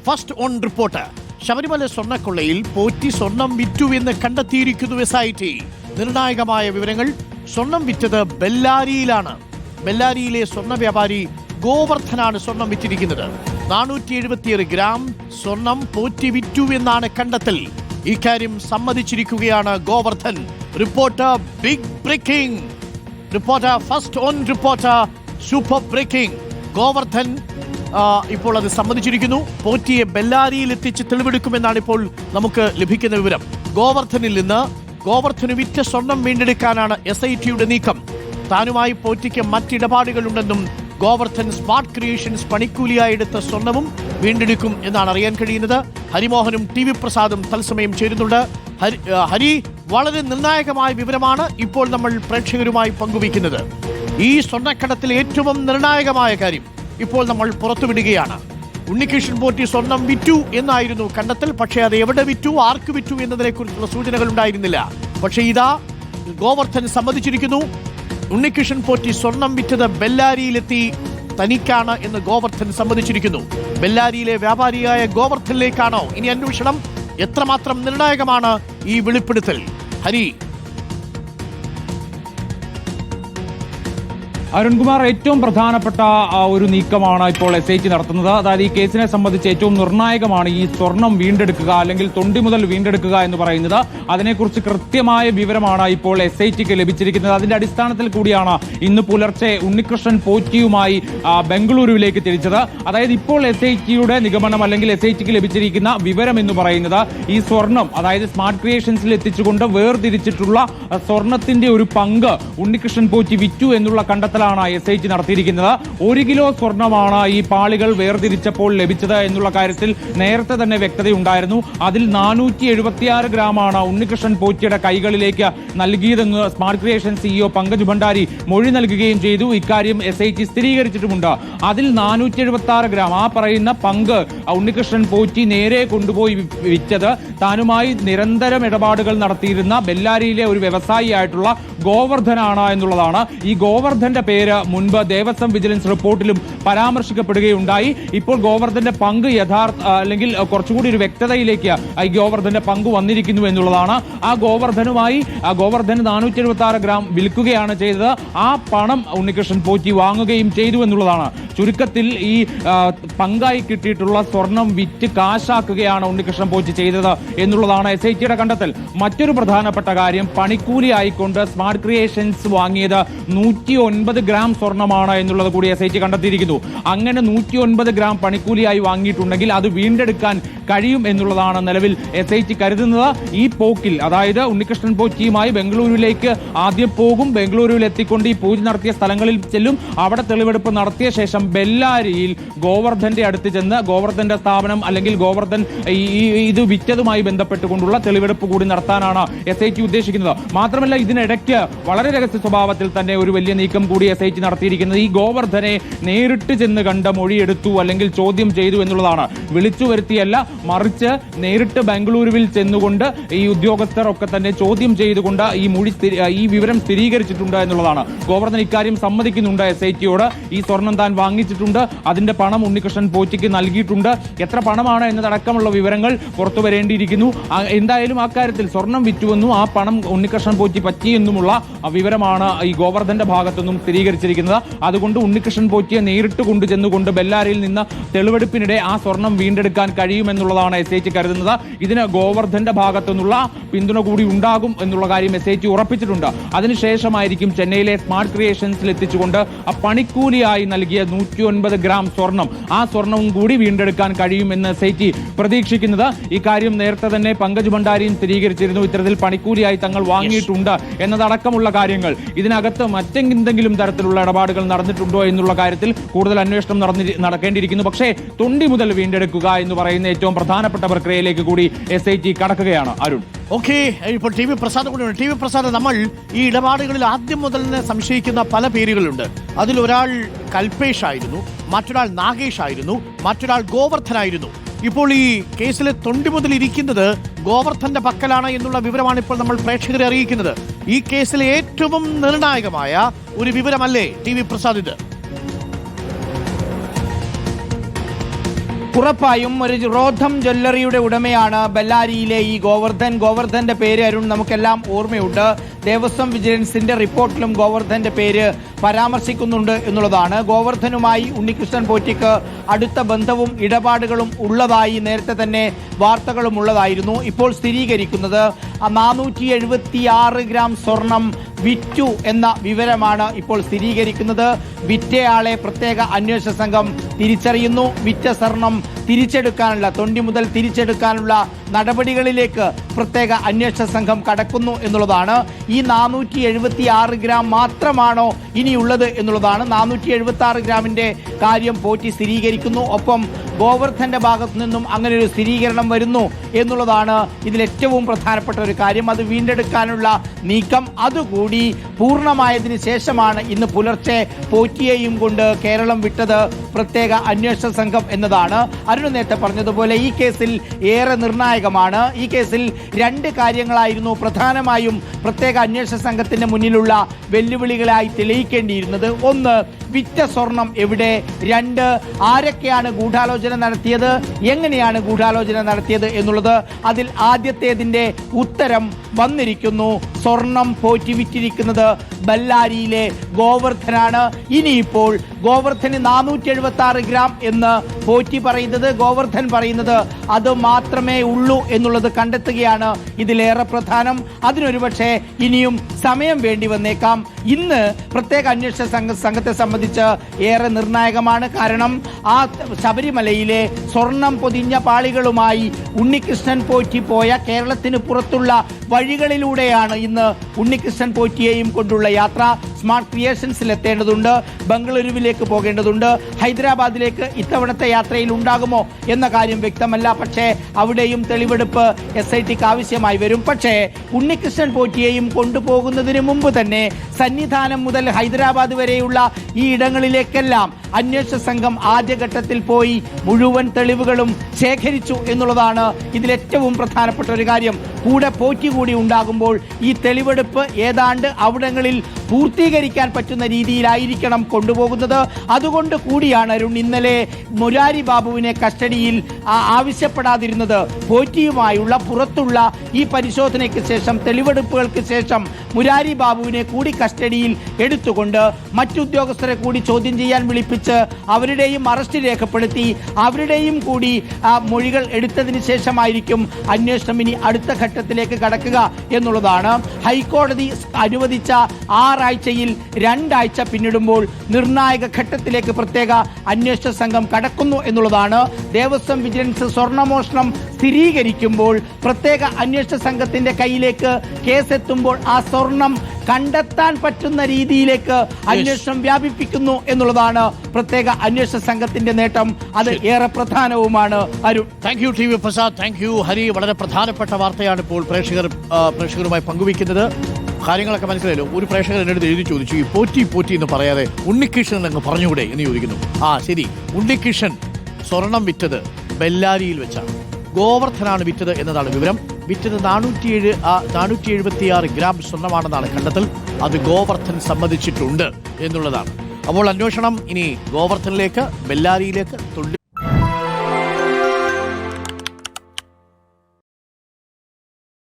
First on report. Sabarimala സ്വർണ്ണക്കൊള്ളയിൽ പോറ്റി സ്വർണം വിറ്റു എന്ന് കണ്ടെത്തിയിരിക്കുന്നു SIT. നിർണായകമായ വിവരങ്ങൾ. സ്വർണം വിറ്റത് ബെല്ലാരിയിലാണ്. ബെല്ലാരിയിലെ സ്വർണ്ണ വ്യാപാരി ഗോവർദ്ധനാണ് സ്വർണം വിറ്റിരിക്കുന്നത്. 476 ഗ്രാം സ്വർണം പോറ്റി വിറ്റു എന്നാണ് കണ്ടെത്തൽ. ഇക്കാര്യം സമ്മതിച്ചിരിക്കുകയാണ് Govardhan. Reporter big breaking. Reporter first on reporter super breaking. Govardhan ഇപ്പോൾ അത് സമ്മതിച്ചിരിക്കുന്നു. പോറ്റിയെ ബെല്ലാരിയിൽ എത്തിച്ച് തെളിവെടുക്കുമെന്നാണ് ഇപ്പോൾ നമുക്ക് ലഭിക്കുന്ന വിവരം. ഗോവർദ്ധന് വിറ്റ സ്വർണം വീണ്ടെടുക്കാനാണ് SITയുടെ നീക്കം. താനുമായി പോറ്റിക്ക് മറ്റിടപാടുകളുണ്ടെന്നും ഗോവർദ്ധൻ സ്മാർട്ട് ക്രിയേഷൻസ് പണിക്കൂലിയായി എടുത്ത സ്വർണവും വീണ്ടെടുക്കും എന്നാണ് അറിയാൻ കഴിയുന്നത്. ഹരിമോഹനും TV പ്രസാദും തത്സമയം ചേരുന്നുണ്ട്. ഹരി, വളരെ നിർണായകമായ വിവരമാണ് ഇപ്പോൾ നമ്മൾ പ്രേക്ഷകരുമായി പങ്കുവയ്ക്കുന്നത്. ഈ സ്വർണ്ണക്കടത്തിൽ ഏറ്റവും നിർണായകമായ കാര്യം ഇപ്പോൾ നമ്മൾ പുറത്തുവിടുകയാണ്. ഉണ്ണികൃഷ്ണൻ പോറ്റി സ്വർണം വിറ്റു എന്നായിരുന്നു കണ്ടെത്തൽ. പക്ഷേ അത് എവിടെ വിറ്റു, ആർക്ക് വിറ്റു എന്നതിനെ കുറിച്ചുള്ള സൂചനകൾ ഉണ്ടായിരുന്നില്ല. പക്ഷേ ഇതാ ഗോവർദ്ധൻ സമ്മതിച്ചിരിക്കുന്നു. ഉണ്ണികൃഷ്ണൻ പോറ്റി സ്വർണം വിറ്റത് ബെല്ലാരിയിലെത്തി തനിക്കാണ് എന്ന് ഗോവർദ്ധൻ സമ്മതിച്ചിരിക്കുന്നു. ബെല്ലാരിയിലെ വ്യാപാരിയായ ഗോവർദ്ധനിലേക്കാണോ ഇനി അന്വേഷണം? എത്രമാത്രം നിർണായകമാണ് ഈ വെളിപ്പെടുത്തൽ? ഹരി. അരുൺകുമാർ, ഏറ്റവും പ്രധാനപ്പെട്ട ഒരു നീക്കമാണ് ഇപ്പോൾ SIT നടത്തുന്നത്. അതായത് ഈ കേസിനെ സംബന്ധിച്ച് ഏറ്റവും നിർണായകമാണ് ഈ സ്വർണം വീണ്ടെടുക്കുക, അല്ലെങ്കിൽ തൊണ്ടി മുതൽ വീണ്ടെടുക്കുക എന്ന് പറയുന്നത്. അതിനെക്കുറിച്ച് കൃത്യമായ വിവരമാണ് ഇപ്പോൾ SITക്ക് ലഭിച്ചിരിക്കുന്നത്. അതിന്റെ അടിസ്ഥാനത്തിൽ കൂടിയാണ് ഇന്ന് പുലർച്ചെ ഉണ്ണികൃഷ്ണൻ പോറ്റിയുമായി ബംഗളൂരുവിലേക്ക് തിരിച്ചത്. അതായത് ഇപ്പോൾ SITയുടെ നിഗമനം, അല്ലെങ്കിൽ SITക്ക് ലഭിച്ചിരിക്കുന്ന വിവരം എന്ന് പറയുന്നത്, ഈ സ്വർണം അതായത് സ്മാർട്ട് ക്രിയേഷൻസിൽ എത്തിച്ചുകൊണ്ട് വേർതിരിച്ചിട്ടുള്ള സ്വർണത്തിന്റെ ഒരു പങ്ക് ഉണ്ണികൃഷ്ണൻ പോറ്റി വിറ്റു എന്നുള്ള കണ്ടെത്തലാണ് SIT നടത്തിയിരിക്കുന്നത്. 1 കിലോ സ്വർണമാണ് ഈ പാളികൾ വേർതിരിച്ചപ്പോൾ ലഭിച്ചത് എന്നുള്ള കാര്യത്തിൽ നേരത്തെ തന്നെ വ്യക്തതയുണ്ടായിരുന്നു. അതിൽ 476 ഗ്രാമാണ് ഉണ്ണികൃഷ്ണൻ പോറ്റിയുടെ കൈകളിലേക്ക് നൽകിയതെന്ന് smart creation CEO Pankaj Bhandari മൊഴി നൽകുകയും ചെയ്തു. ഇക്കാര്യം SIT സ്ഥിരീകരിച്ചിട്ടുമുണ്ട്. അതിൽ 476 ഗ്രാം, ആ പറയുന്ന പങ്ക് ഉണ്ണികൃഷ്ണൻ പോറ്റി നേരെ കൊണ്ടുപോയി വിറ്റത് താനുമായി നിരന്തരം ഇടപാടുകൾ നടത്തിയിരുന്ന ബെല്ലാരിയിലെ ഒരു വ്യവസായിയായിട്ടുള്ള ഗോവർദ്ധനാണ് എന്നുള്ളതാണ്. ഈ ഗോവർദ്ധന്റെ പേര് മുൻപ് ദേവസ്വം വിജിലൻസ് റിപ്പോർട്ടിലും പരാമർശിക്കപ്പെടുകയും ഇപ്പോൾ ഗോവർദ്ധന്റെ പങ്ക് അല്ലെങ്കിൽ കുറച്ചുകൂടി ഒരു വ്യക്തതയിലേക്ക് ഈ ഗോവർദ്ധന്റെ പങ്ക് വന്നിരിക്കുന്നു എന്നുള്ളതാണ്. ആ ഗോവർദ്ധന് 476 ഗ്രാം വിൽക്കുകയാണ് ചെയ്തത്. ആ പണം ഉണ്ണികൃഷ്ണൻ പോറ്റി വാങ്ങുകയും ചെയ്തു എന്നുള്ളതാണ്. ചുരുക്കത്തിൽ ഈ പങ്കായി കിട്ടിയിട്ടുള്ള സ്വർണം വിറ്റ് കാശാക്കുകയാണ് ഉണ്ണികൃഷ്ണൻ പോറ്റി ചെയ്തത് എന്നുള്ളതാണ് SITയുടെ കണ്ടെത്തൽ. മറ്റൊരു പ്രധാനപ്പെട്ട കാര്യം, പണിക്കൂലി ആയിക്കൊണ്ട് സ്മാർട്ട് ക്രിയേഷൻസ് വാങ്ങിയത് 109 ഗ്രാം സ്വർണമാണ് എന്നുള്ളത് കൂടി SIT കണ്ടെത്തിയിരിക്കുന്നു. അങ്ങനെ 109 ഗ്രാം പണിക്കൂലിയായി വാങ്ങിയിട്ടുണ്ടെങ്കിൽ അത് വീണ്ടെടുക്കാൻ കഴിയും എന്നുള്ളതാണ് നിലവിൽ SIT കരുതുന്നത്. ഈ പോക്കിൽ, അതായത് ഉണ്ണികൃഷ്ണൻ പോറ്റിയുമായി ബംഗളൂരുവിലേക്ക് ആദ്യം പോകും, ബംഗളൂരുവിൽ എത്തിക്കൊണ്ട് ഈ പൂജ നടത്തിയ സ്ഥലങ്ങളിൽ ചെല്ലും, അവിടെ തെളിവെടുപ്പ് നടത്തിയ ശേഷം ബെല്ലാരിയിൽ ഗോവർദ്ധന്റെ അടുത്ത് ചെന്ന് ഗോവർദ്ധന്റെ സ്ഥാപനം അല്ലെങ്കിൽ ഗോവർദ്ധൻ ഇത് വിറ്റതുമായി ബന്ധപ്പെട്ടുകൊണ്ടുള്ള തെളിവെടുപ്പ് കൂടി നടത്താനാണ് SIT ഉദ്ദേശിക്കുന്നത്. മാത്രമല്ല, ഇതിനിടയ്ക്ക് വളരെ രഹസ്യ സ്വഭാവത്തിൽ തന്നെ ഒരു വലിയ നീക്കം കൂടി SIT നടത്തിയിരിക്കുന്നത് ഈ ഗോവർദ്ധനെ നേരിട്ട് ചെന്ന് കണ്ട മൊഴിയെടുത്തു അല്ലെങ്കിൽ ചോദ്യം ചെയ്തു എന്നുള്ളതാണ്. വിളിച്ചു വരുത്തിയല്ല, മറിച്ച് നേരിട്ട് ബംഗളൂരുവിൽ ചെന്നുകൊണ്ട് ഈ ഉദ്യോഗസ്ഥർ ഒക്കെ തന്നെ ചോദ്യം ചെയ്തുകൊണ്ട് ഈ വിവരം സ്ഥിരീകരിച്ചിട്ടുണ്ട് എന്നുള്ളതാണ്. ഗോവർദ്ധൻ ഇക്കാര്യം സമ്മതിക്കുന്നുണ്ട് SITയോട്. ഈ സ്വർണം താൻ വാങ്ങിച്ചിട്ടുണ്ട്, അതിന്റെ പണം ഉണ്ണികൃഷ്ണൻ പോറ്റിക്ക് നൽകിയിട്ടുണ്ട്. എത്ര പണമാണ് എന്നതടക്കമുള്ള വിവരങ്ങൾ പുറത്തു വരേണ്ടിയിരിക്കുന്നു. എന്തായാലും ആ കാര്യത്തിൽ സ്വർണം വിറ്റുവെന്നും ആ പണം ഉണ്ണികൃഷ്ണൻ പോറ്റി പറ്റിയെന്നുമുള്ള വിവരമാണ് ഈ ഗോവർദ്ധന്റെ ഭാഗത്തുനിന്നും സ്ഥിരീകരിച്ചിരിക്കുന്നത്. അതുകൊണ്ട് ഉണ്ണികൃഷ്ണൻ പോറ്റിയെ നേരിട്ട് കൊണ്ടുചെന്നുകൊണ്ട് ബെല്ലാരിയിൽ നിന്ന് തെളിവെടുപ്പിനിടെ ആ സ്വർണം വീണ്ടെടുക്കാൻ കഴിയുമെന്നുള്ളതാണ് SIT കരുതുന്നത്. ഇതിന് ഗോവർദ്ധന്റെ ഭാഗത്തുനിന്നുള്ള പിന്തുണ കൂടി ഉണ്ടാകും എന്നുള്ള കാര്യം SIT ഉറപ്പിച്ചിട്ടുണ്ട്. അതിനുശേഷമായിരിക്കും ചെന്നൈയിലെ സ്മാർട്ട് ക്രിയേഷൻസിൽ എത്തിച്ചുകൊണ്ട് ആ പണിക്കൂലിയായി നൽകിയ 109 ഗ്രാം സ്വർണം, ആ സ്വർണവും കൂടി വീണ്ടെടുക്കാൻ കഴിയുമെന്ന് SIT പ്രതീക്ഷിക്കുന്നത്. ഇക്കാര്യം നേരത്തെ തന്നെ പങ്കജ് ഭണ്ഡാരിയും സ്ഥിരീകരിച്ചിരുന്നു. ഇത്തരത്തിൽ പണിക്കൂലിയായി തങ്ങൾ വാങ്ങിയിട്ടുണ്ട് എന്നതടക്കമുള്ള കാര്യങ്ങൾ. ഇതിനകത്ത് മറ്റെന്തെങ്കിലും തരത്തിലുള്ള ഇടപാടുകൾ നടന്നിട്ടുണ്ടോ എന്നുള്ള കാര്യത്തിൽ കൂടുതൽ അന്വേഷണം നടക്കേണ്ടിയിരിക്കുന്നു. പക്ഷേ തൊണ്ടി മുതൽ വീണ്ടെടുക്കുക എന്ന് പറയുന്ന ഏറ്റവും പ്രധാനപ്പെട്ട പ്രക്രിയയിലേക്ക് കൂടി SIT കടക്കുകയാണ്. അരുൺ, ഓക്കെ, ഇപ്പോൾ TV പ്രസാദ് കൂടിയുണ്ട്. TV പ്രസാദ്, നമ്മൾ ഈ ഇടപാടുകളിൽ ആദ്യം മുതൽ തന്നെ സംശയിക്കുന്ന പല പേരുകളുണ്ട്. അതിലൊരാൾ കൽപേഷ് ആയിരുന്നു, മറ്റൊരാൾ നാഗേഷ് ആയിരുന്നു, മറ്റൊരാൾ ഗോവർദ്ധനായിരുന്നു. ഇപ്പോൾ ഈ കേസിലെ തൊണ്ടി മുതൽ ഇരിക്കുന്നത് ഗോവർദ്ധന്റെ പക്കലാണ് എന്നുള്ള വിവരമാണ് ഇപ്പോൾ നമ്മൾ പ്രേക്ഷകരെ അറിയിക്കുന്നത്. ഈ കേസിലെ ഏറ്റവും നിർണായകമായ ഒരു വിവരമല്ലേ TV പ്രസാദ് ഇത്? ഉറപ്പായും ഒരു റോധം ജ്വല്ലറിയുടെ ഉടമയാണ് ബെല്ലാരിയിലെ ഈ ഗോവർദ്ധന്റെ പേര് അരുൺ നമുക്കെല്ലാം ഓർമ്മയുണ്ട്. ദേവസ്വം വിജിലൻസിന്റെ റിപ്പോർട്ടിലും ഗോവർദ്ധന്റെ പേര് പരാമർശിക്കുന്നുണ്ട് എന്നുള്ളതാണ്. ഗോവർദ്ധനുമായി ഉണ്ണികൃഷ്ണൻ പോറ്റിക്ക് അടുത്ത ബന്ധവും ഇടപാടുകളും ഉള്ളതായി നേരത്തെ തന്നെ വാർത്തകളും ഉള്ളതായിരുന്നു. ഇപ്പോൾ സ്ഥിരീകരിക്കുന്നത് 476 ഗ്രാം സ്വർണം വിറ്റു എന്ന വിവരമാണ് ഇപ്പോൾ സ്ഥിരീകരിക്കുന്നത്. വിറ്റയാളെ പ്രത്യേക അന്വേഷണ സംഘം തിരിച്ചറിയുന്നു. വിറ്റ സ്വർണം തിരിച്ചെടുക്കാനുള്ള തൊണ്ടി മുതൽ തിരിച്ചെടുക്കാനുള്ള നടപടികളിലേക്ക് പ്രത്യേക അന്വേഷണ സംഘം കടക്കുന്നു എന്നുള്ളതാണ്. ഈ 476 ഗ്രാം മാത്രമാണോ ഇനിയുള്ളത് എന്നുള്ളതാണ്. 476 ഗ്രാമിന്റെ കാര്യം പോറ്റി സ്ഥിരീകരിക്കുന്നു. ഒപ്പം ഗോവർദ്ധന്റെ ഭാഗത്തു നിന്നും അങ്ങനെ ഒരു സ്ഥിരീകരണം വരുന്നു എന്നുള്ളതാണ് ഇതിൽ ഏറ്റവും പ്രധാനപ്പെട്ട ഒരു കാര്യം. അത് വീണ്ടെടുക്കാനുള്ള നീക്കം അതുകൂടി പൂർണ്ണമായതിനു ശേഷമാണ് ഇന്ന് പുലർച്ചെ പോറ്റിയെയും കൊണ്ട് കേരളം വിട്ടത് പ്രത്യേക അന്വേഷണ സംഘം എന്നതാണ്. അരുൺ നേരത്തെ പറഞ്ഞതുപോലെ ഈ കേസിൽ ഏറെ നിർണായകമാണ്. ഈ കേസിൽ രണ്ട് കാര്യങ്ങളായിരുന്നു പ്രധാനമായും പ്രത്യേക അന്വേഷണ സംഘത്തിന്റെ മുന്നിലുള്ള വെല്ലുവിളികളായി തെളിയിക്കേണ്ടിയിരുന്നത്. ഒന്ന്, വിറ്റ സ്വർണം എവിടെ? രണ്ട്, ആരൊക്കെയാണ് ഗൂഢാലോചന നടത്തിയത്, എങ്ങനെയാണ് ഗൂഢാലോചന നടത്തിയത് എന്നുള്ളത്. അതിൽ ആദ്യത്തേതിന്റെ ഉത്തരം വന്നിരിക്കുന്നു. സ്വർണം പോറ്റി വിറ്റിരിക്കുന്നത് ബെല്ലാരിയിലെ ഗോവർദ്ധനാണ്. ഇനിയിപ്പോൾ ഗോവർദ്ധന് 476 ഗ്രാം എന്ന് പോറ്റി പറയുന്നത്, ഗോവർദ്ധൻ പറയുന്നത് അത് മാത്രമേ ഉള്ളൂ എന്നുള്ളത് കണ്ടെത്തുകയാണ് ഇതിലേറെ പ്രധാനം. അതിനൊരു പക്ഷേ ഇനിയും സമയം വേണ്ടി വന്നേക്കാം. ഇന്ന് പ്രത്യേക അന്വേഷണ സംഘത്തെ സംബന്ധിച്ച് ഏറെ നിർണായകമാണ്. കാരണം ആ ശബരിമലയിലെ സ്വർണം പൊതിഞ്ഞ പാളികളുമായി ഉണ്ണികൃഷ്ണൻ പോറ്റി പോയ കേരളത്തിന് പുറത്തുള്ള വഴികളിലൂടെയാണ് ഇന്ന് ഉണ്ണികൃഷ്ണൻ പോറ്റിയെയും കൊണ്ടുള്ള യാത്ര. സ്മാർട്ട് ക്രിയേഷൻസിൽ എത്തേണ്ടതുണ്ട്, ബംഗളൂരുവിലേക്ക് പോകേണ്ടതുണ്ട്, ഹൈദരാബാദിലേക്ക് ഇത്തവണത്തെ യാത്രയിൽ ഉണ്ടാകുമോ എന്ന കാര്യം വ്യക്തമല്ല. പക്ഷേ അവിടെയും തെളിവെടുപ്പ് SITക്ക് ആവശ്യമായി വരും. പക്ഷേ ഉണ്ണികൃഷ്ണൻ പോറ്റിയെയും കൊണ്ടുപോകുന്നതിന് മുമ്പ് തന്നെ സന്നിധാനം മുതൽ ഹൈദരാബാദ് വരെയുള്ള ഈ ഇടങ്ങളിലേക്കെല്ലാം അന്വേഷണ സംഘം ആദ്യഘട്ടത്തിൽ പോയി മുഴുവൻ തെളിവുകളും ശേഖരിച്ചു എന്നുള്ളതാണ് ഇതിലേറ്റവും പ്രധാനപ്പെട്ട ഒരു കാര്യം. കൂടെ പോറ്റി കൂടി ഉണ്ടാകുമ്പോൾ ഈ തെളിവെടുപ്പ് ഏതാണ്ട് അവിടങ്ങളിൽ പൂർത്തീകരിക്കാൻ പറ്റുന്ന രീതിയിലായിരിക്കണം കൊണ്ടുപോകുന്നത്. അതുകൊണ്ട് കൂടിയാണ് അരുൺ ഇന്നലെ മുരാരി ബാബുവിനെ കസ്റ്റഡിയിൽ ആവശ്യപ്പെടാതിരുന്നത്. പോറ്റിയുമായുള്ള പുറത്തുള്ള ഈ പരിശോധനയ്ക്ക് ശേഷം, തെളിവെടുപ്പുകൾക്ക് ശേഷം മുരാരി ബാബുവിനെ കൂടി കസ്റ്റഡിയിൽ എടുത്തുകൊണ്ട് മറ്റുദ്യോഗസ്ഥരെ കൂടി ചോദ്യം ചെയ്യാൻ വിളിപ്പിച്ച് അവരുടെയും അറസ്റ്റ് രേഖപ്പെടുത്തി അവരുടെയും കൂടി മൊഴികൾ എടുത്തതിന് ശേഷമായിരിക്കും അന്വേഷണം ഇനി അടുത്ത ഘട്ടത്തിലേക്ക് കടക്കുക എന്നുള്ളതാണ്. ഹൈക്കോടതി അനുവദിച്ച 6 ആഴ്ചയിൽ 2 ആഴ്ച പിന്നിടുമ്പോൾ നിർണായക ഘട്ടത്തിലേക്ക് പ്രത്യേക അന്വേഷണ സംഘം കടക്കുന്നു എന്നുള്ളതാണ്. ദേവസ്വം വിജിലൻസ് സ്വർണ്ണമോഷണം സ്ഥിരീകരിക്കുമ്പോൾ പ്രത്യേക അന്വേഷണ സംഘത്തിന്റെ കയ്യിലേക്ക് കേസെത്തുമ്പോൾ ആ സ്വർണം കണ്ടെത്താൻ പറ്റുന്ന രീതിയിലേക്ക് അന്വേഷണം വ്യാപിപ്പിക്കുന്നു എന്നുള്ളതാണ് പ്രത്യേക അന്വേഷണ സംഘത്തിന്റെ നേട്ടം. അത് ഏറെ പ്രധാനവുമാണ്. Arun, thank you TV Prasad, thank you Hari. വളരെ പ്രധാനപ്പെട്ട വാർത്തയാണ് ഇപ്പോൾ പ്രേക്ഷകരുമായി പങ്കുവയ്ക്കുന്നത്. കാര്യങ്ങളൊക്കെ മനസ്സിലായല്ലോ. ഒരു പ്രേക്ഷകർ എൻ്റെ അടുത്ത് എഴുതി ചോദിച്ചു, ഈ പോറ്റി എന്ന് പറയാതെ ഉണ്ണികൃഷ്ണൻ അങ്ങ് പറഞ്ഞുകൂടെ എന്ന് ചോദിക്കുന്നു. ശരി, ഉണ്ണികൃഷ്ണൻ സ്വർണം വിറ്റത് ബെല്ലാരിയിൽ വെച്ചാണ്. ഗോവർദ്ധനാണ് വിറ്റത് എന്നതാണ് വിവരം. വിറ്റത് 476 ഗ്രാം സ്വർണ്ണമാണെന്നാണ് കണ്ടെത്തൽ. അത് ഗോവർദ്ധൻ സമ്മതിച്ചിട്ടുണ്ട് എന്നുള്ളതാണ്. അപ്പോൾ അന്വേഷണം ഇനി ഗോവർദ്ധനിലേക്ക്, ബെല്ലാരിയിലേക്ക്,